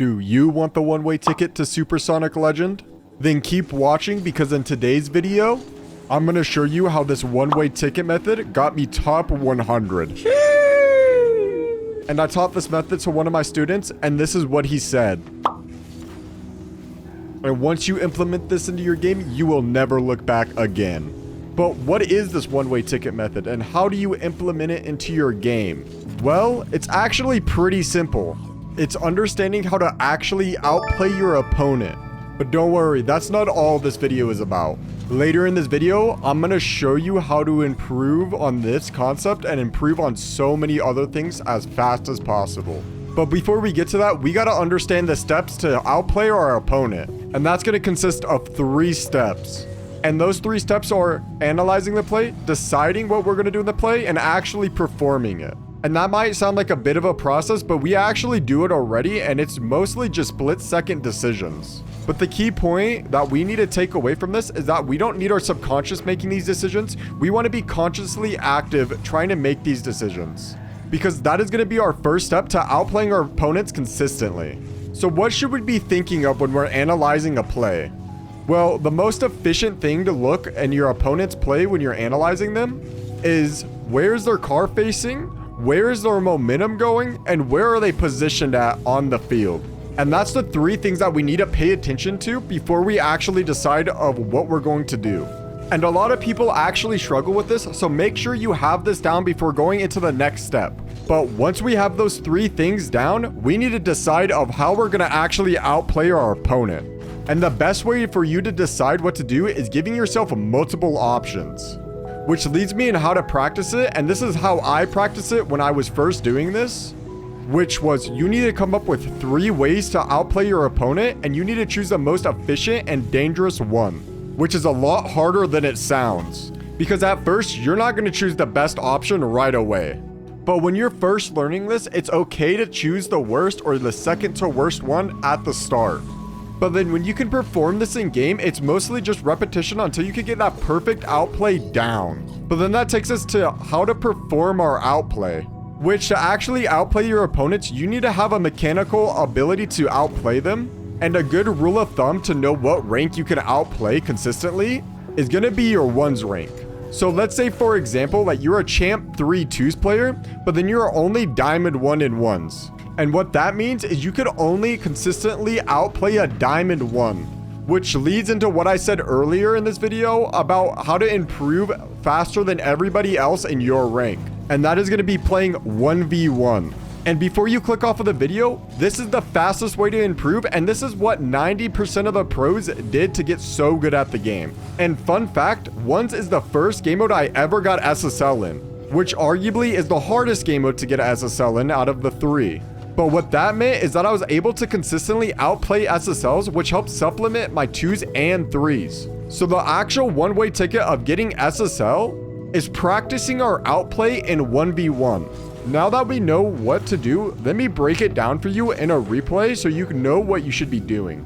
Do you want the one-way ticket to Supersonic Legend? Then keep watching, because in today's video, I'm going to show you how this one-way ticket method got me top 100. And I taught this method to one of my students, and this is what he said. And once you implement this into your game, you will never look back again. But what is this one-way ticket method, and how do you implement it into your game? Well, it's actually pretty simple. It's understanding how to actually outplay your opponent. But don't worry, that's not all this video is about. Later in this video, I'm going to show you how to improve on this concept and improve on so many other things as fast as possible. But before we get to that, we got to understand the steps to outplay our opponent. And that's going to consist of 3 steps. And those 3 steps are analyzing the play, deciding what we're going to do in the play, and actually performing it. And that might sound like a bit of a process, but we actually do it already, and it's mostly just split-second decisions. But the key point that we need to take away from this is that we don't need our subconscious making these decisions. We want to be consciously active trying to make these decisions, because that is going to be our first step to outplaying our opponents consistently. So what should we be thinking of when we're analyzing a play? Well, the most efficient thing to look in your opponent's play when you're analyzing them is, where's their car facing? Where is their momentum going, and where are they positioned at on the field? And that's the 3 things that we need to pay attention to before we actually decide of what we're going to do. And a lot of people actually struggle with this, so make sure you have this down before going into the next step. But once we have those 3 things down, we need to decide of how we're going to actually outplay our opponent. And the best way for you to decide what to do is giving yourself multiple options. Which leads me in how to practice it, and this is how I practice it when I was first doing this, which was, you need to come up with 3 ways to outplay your opponent, and you need to choose the most efficient and dangerous one, which is a lot harder than it sounds, because at first you're not going to choose the best option right away. But when you're first learning this, it's okay to choose the worst or the second to worst one at the start. But then when you can perform this in game, it's mostly just repetition until you can get that perfect outplay down. But then that takes us to how to perform our outplay, which to actually outplay your opponents, you need to have a mechanical ability to outplay them. And a good rule of thumb to know what rank you can outplay consistently is going to be your ones rank. So let's say, for example, that you're a champ 3 twos player, but then you're only diamond 1 in ones. And what that means is you could only consistently outplay a diamond 1, which leads into what I said earlier in this video about how to improve faster than everybody else in your rank. And that is going to be playing 1v1. And before you click off of the video, this is the fastest way to improve, and this is what 90% of the pros did to get so good at the game. And fun fact, ones is the first game mode I ever got SSL in, which arguably is the hardest game mode to get SSL in out of the 3. But what that meant is that I was able to consistently outplay SSLs, which helped supplement my 2s and 3s. So the actual one-way ticket of getting SSL is practicing our outplay in 1v1. Now that we know what to do, let me break it down for you in a replay so you can know what you should be doing.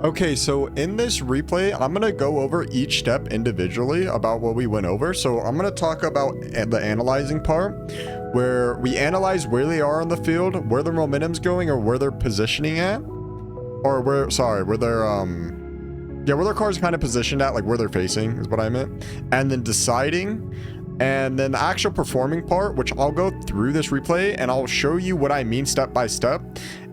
Okay, so in this replay, I'm going to go over each step individually about what we went over. So I'm going to talk about the analyzing part, where we analyze where they are on the field, where their momentum's going, or where they're positioning at, or where their car's kind of positioned at, like where they're facing is what I meant, and then deciding. And then the actual performing part, which I'll go through this replay and I'll show you what I mean step by step.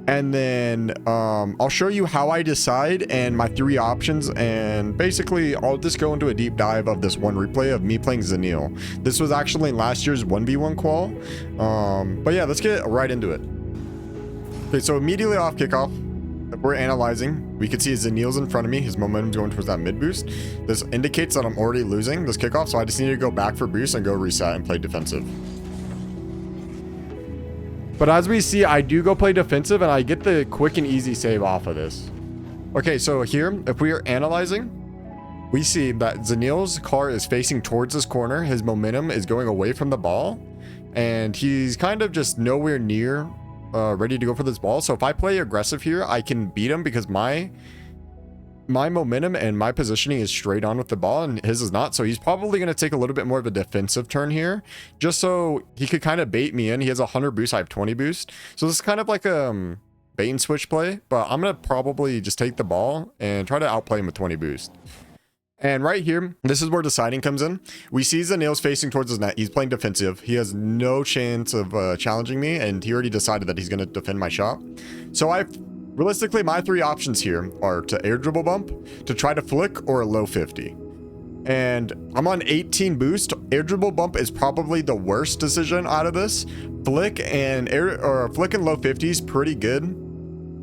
And then I'll show you how I decide and my 3 options. And basically, I'll just go into a deep dive of this one replay of me playing Zanil. This was actually in last year's 1v1 qual. But yeah, let's get right into it. Okay, so immediately off kickoff, if we're analyzing, we can see Zanil's in front of me. His momentum's going towards that mid boost. This indicates that I'm already losing this kickoff, so I just need to go back for boost and go reset and play defensive. But as we see, I do go play defensive and I get the quick and easy save off of this. Okay, so here, if we are analyzing, we see that Zanil's car is facing towards this corner. His momentum is going away from the ball, and he's kind of just nowhere near ready to go for this ball. So if I play aggressive here, I can beat him because my momentum and my positioning is straight on with the ball and his is not. So he's probably going to take a little bit more of a defensive turn here just so he could kind of bait me in. He has 100 boost. I have 20 boost. So this is kind of like bait and switch play, but I'm going to probably just take the ball and try to outplay him with 20 boost. And right here, this is where deciding comes in. We see Zanille's facing towards his net. He's playing defensive. He has no chance of challenging me, and he already decided that he's going to defend my shot. So realistically, my three options here are to air dribble bump, to try to flick, or a low 50. And I'm on 18 boost. Air dribble bump is probably the worst decision out of this. Flick and low 50 is pretty good.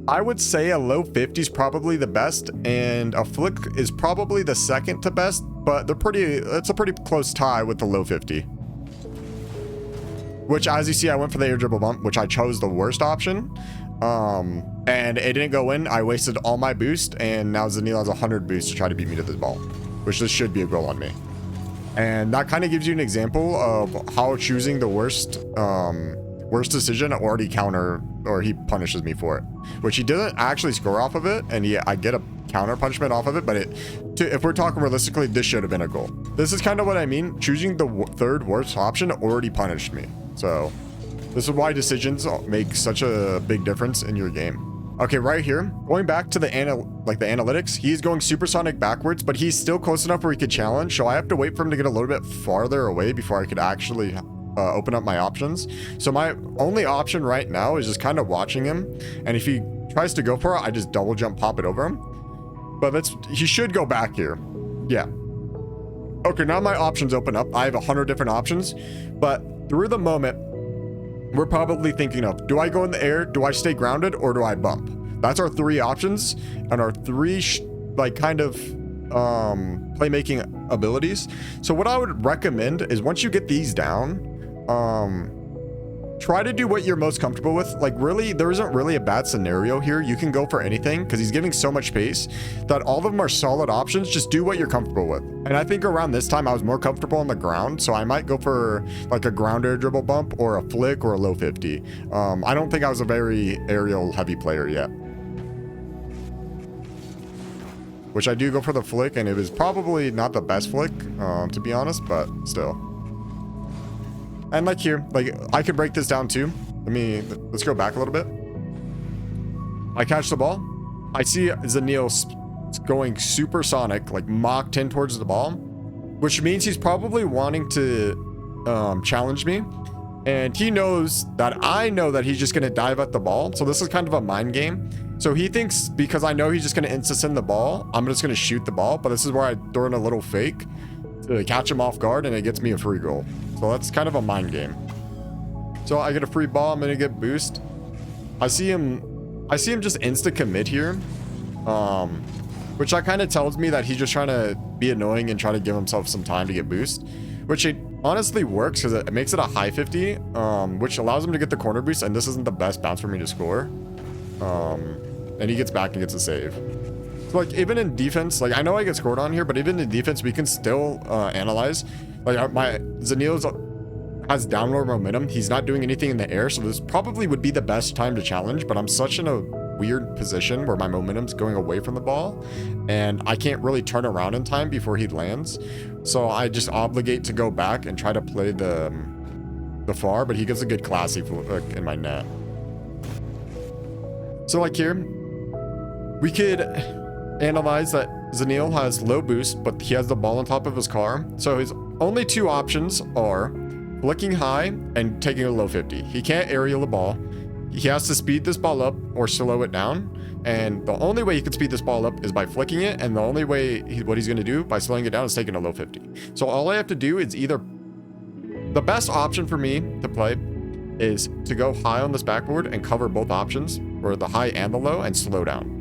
I would say a low 50 is probably the best, and a flick is probably the second to best, but it's a pretty close tie with the low 50. Which, as you see, I went for the air dribble bump, which I chose the worst option. And it didn't go in. I wasted all my boost, and now Zanille has 100 boost to try to beat me to this ball, which this should be a goal on me. And that kind of gives you an example of how choosing the worst decision already he punishes me for it, which he didn't actually score off of it, and I get a counter punishment off of it, but if we're talking realistically, this should have been a goal. This is kind of what I mean. Choosing the third worst option already punished me. So this is why decisions make such a big difference in your game. Okay, right here, going back to the analytics, he's going supersonic backwards, but he's still close enough where he could challenge, so I have to wait for him to get a little bit farther away before I could actually open up my options. So my only option right now is just kind of watching him, and if he tries to go for it, I just double jump pop it over him. But he should go back here. Yeah. Okay, now my options open up. I have 100 different options, but through the moment, we're probably thinking of, do I go in the air, do I stay grounded, or do I bump? That's our three options, and our three playmaking abilities. So what I would recommend is, once you get these down, try to do what you're most comfortable with. Like, really, there isn't really a bad scenario here. You can go for anything because he's giving so much pace that all of them are solid options. Just do what you're comfortable with. And I think around this time I was more comfortable on the ground, so I might go for like a ground air dribble bump or a flick or a low 50. I don't think I was a very aerial heavy player yet, which I do go for the flick, and it was probably not the best flick, to be honest, but still. And like here, like I could break this down too. Let's go back a little bit. I catch the ball. I see Zanille going supersonic, like Mach 10 towards the ball, which means he's probably wanting to challenge me. And he knows that I know that he's just going to dive at the ball. So this is kind of a mind game. So he thinks because I know he's just going to insta-send the ball, I'm just going to shoot the ball. But this is where I throw in a little fake to catch him off guard, and it gets me a free goal. So that's kind of a mind game. So I get a free ball. I'm going to get boost. I see him just insta commit here. Which that kind of tells me that he's just trying to be annoying and try to give himself some time to get boost, which it honestly works because it makes it a high 50, which allows him to get the corner boost. And this isn't the best bounce for me to score. And he gets back and gets a save. So like, even in defense, like I know I get scored on here, but even in defense, we can still analyze. Like my Zanille has downward momentum. He's not doing anything in the air, so this probably would be the best time to challenge, but I'm such in a weird position where my momentum's going away from the ball, and I can't really turn around in time before he lands. So I just obligate to go back and try to play the far, but he gets a good classy in my net. So like here, we could analyze that Zanille has low boost, but he has the ball on top of his car. So his only two options are flicking high and taking a low 50. He can't aerial the ball. He has to speed this ball up or slow it down. And the only way he can speed this ball up is by flicking it. And the only way what he's going to do by slowing it down is taking a low 50. So all I have to do is the best option for me to play is to go high on this backboard and cover both options, or the high and the low, and slow down.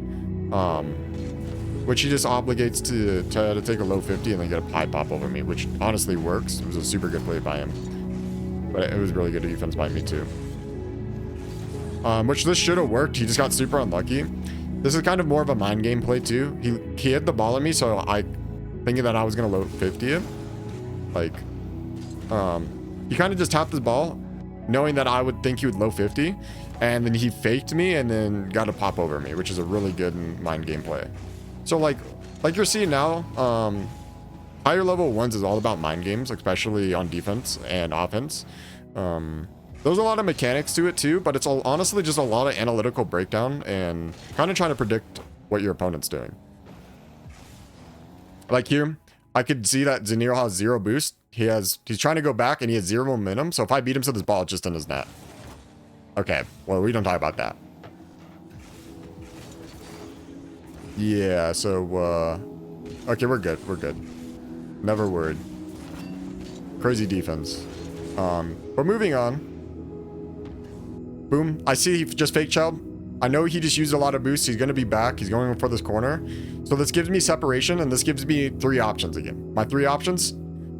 Which he just obligates to try to take a low 50 and then get a high pop over me, which honestly works. It was a super good play by him. But it was really good defense by me too. Which this should have worked. He just got super unlucky. This is kind of more of a mind game play too. He hit the ball at me, so I thinking that I was gonna low 50 it. Like, he kind of just tapped his ball, knowing that I would think he would low 50, and then he faked me and then got a pop over me, which is a really good mind game play. So like you're seeing now, higher level ones is all about mind games, especially on defense and offense. There's a lot of mechanics to it too, but it's honestly just a lot of analytical breakdown and kind of trying to predict what your opponent's doing. Like here, I could see that Zanil has 0 boost. He's trying to go back and he has 0 momentum. So if I beat him to this ball, it's just in his net. Okay, well, we don't talk about that. Yeah, so, okay, we're good. We're good. Never worried. Crazy defense. But moving on. Boom. I see he just fake child. I know he just used a lot of boosts. He's going to be back. He's going for this corner. So this gives me separation, and this gives me 3 options again. My 3 options,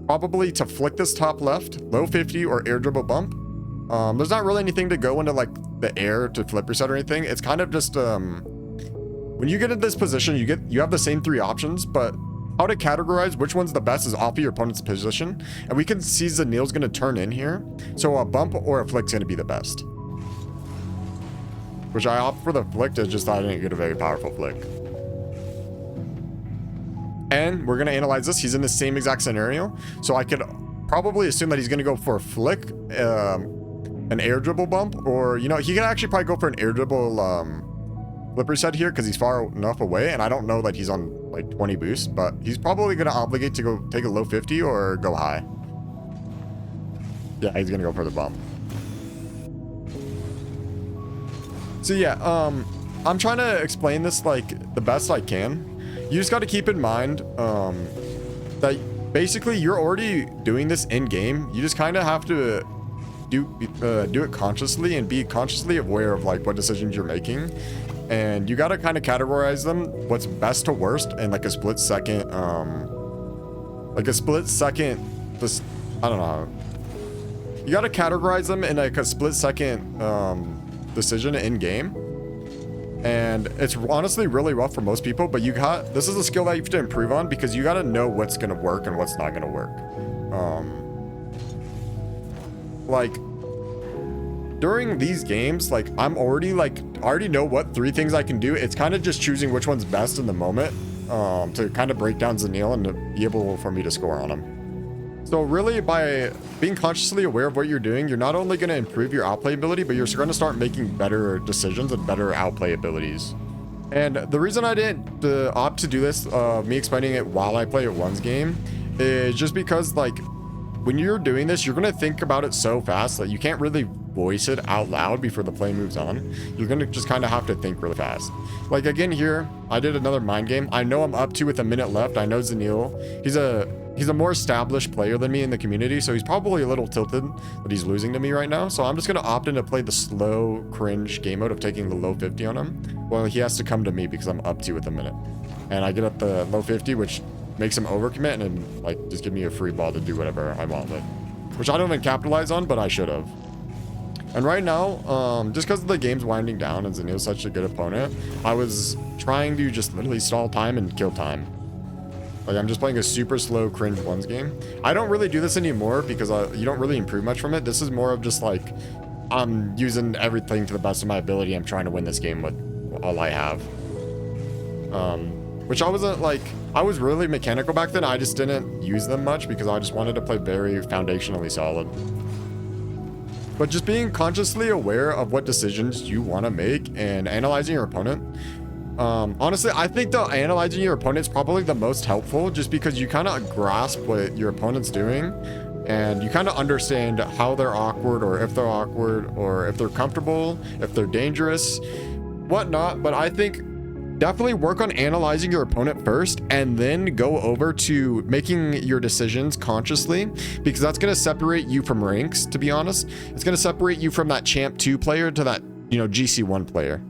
probably to flick this top left, low 50, or air dribble bump. There's not really anything to go into like the air to flip reset or anything. It's kind of just when you get in this position, you have the same 3 options, but how to categorize which one's the best is off of your opponent's position. And we can see Zanil's going to turn in here. So a bump or a flick's going to be the best. Which I opt for the flick to just thought I didn't get a very powerful flick. And we're going to analyze this. He's in the same exact scenario. So I could probably assume that he's going to go for a flick, an air dribble bump, or, you know, he can actually probably go for an air dribble flip reset here because he's far enough away. And I don't know that he's on like 20 boost, but he's probably going to obligate to go take a low 50 or go high. Yeah, he's going to go for the bump. So yeah, I'm trying to explain this like the best I can. You just got to keep in mind that basically you're already doing this in game. You just kind of have to do it consciously and be consciously aware of like what decisions you're making. And you got to kind of categorize them, what's best to worst, in like a split second, just, I don't know. You got to categorize them in like a split second decision in game, and it's honestly really rough for most people, but this is a skill that you have to improve on because you got to know what's going to work and what's not going to work. Like during these games, like I already know what 3 things I can do. It's kind of just choosing which one's best in the moment to kind of break down Zanil and to be able for me to score on him. So really, by being consciously aware of what you're doing, you're not only going to improve your outplay ability, but you're going to start making better decisions and better outplay abilities. And the reason I didn't opt to do this, me explaining it while I play at one's game, is just because like when you're doing this, you're going to think about it so fast that you can't really voice it out loud before the play moves on. You're going to just kind of have to think really fast. Like again here, I did another mind game. I know I'm up to with a minute left. I know Zanil, he's a more established player than me in the community, so he's probably a little tilted that he's losing to me right now. So I'm just going to opt in to play the slow cringe game mode of taking the low 50 on him. Well, he has to come to me because I'm up to with a minute. And I get up the low 50, which makes him overcommit and like just give me a free ball to do whatever I want with. Which I don't even capitalize on, but I should have. And right now, just because the game's winding down and Zanil's such a good opponent, I was trying to just literally stall time and kill time. Like I'm just playing a super slow cringe ones game. I don't really do this anymore because you don't really improve much from it. This is more of just like I'm using everything to the best of my ability. I'm trying to win this game with all I have. Which I wasn't like, I was really mechanical back then. I just didn't use them much because I just wanted to play very foundationally solid. But just being consciously aware of what decisions you want to make and analyzing your opponent. Honestly, I think the analyzing your opponent is probably the most helpful just because you kind of grasp what your opponent's doing and you kind of understand how they're awkward or if they're comfortable, if they're dangerous, whatnot. But I think definitely work on analyzing your opponent first and then go over to making your decisions consciously because that's going to separate you from ranks, to be honest. It's going to separate you from that champ 2 player to that, GC1 player.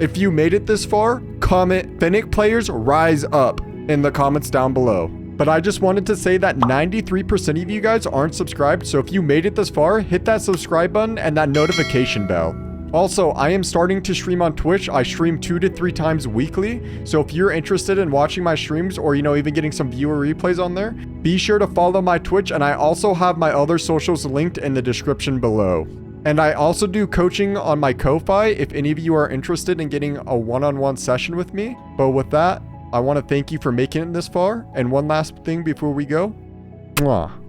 If you made it this far, comment Fennec players rise up in the comments down below. But I just wanted to say that 93% of you guys aren't subscribed, so if you made it this far, hit that subscribe button and that notification bell. Also, I am starting to stream on Twitch. I stream 2 to 3 times weekly. So if you're interested in watching my streams or, even getting some viewer replays on there, be sure to follow my Twitch. And I also have my other socials linked in the description below. And I also do coaching on my Ko-Fi if any of you are interested in getting a one-on-one session with me. But with that, I want to thank you for making it this far. And one last thing before we go. Mwah.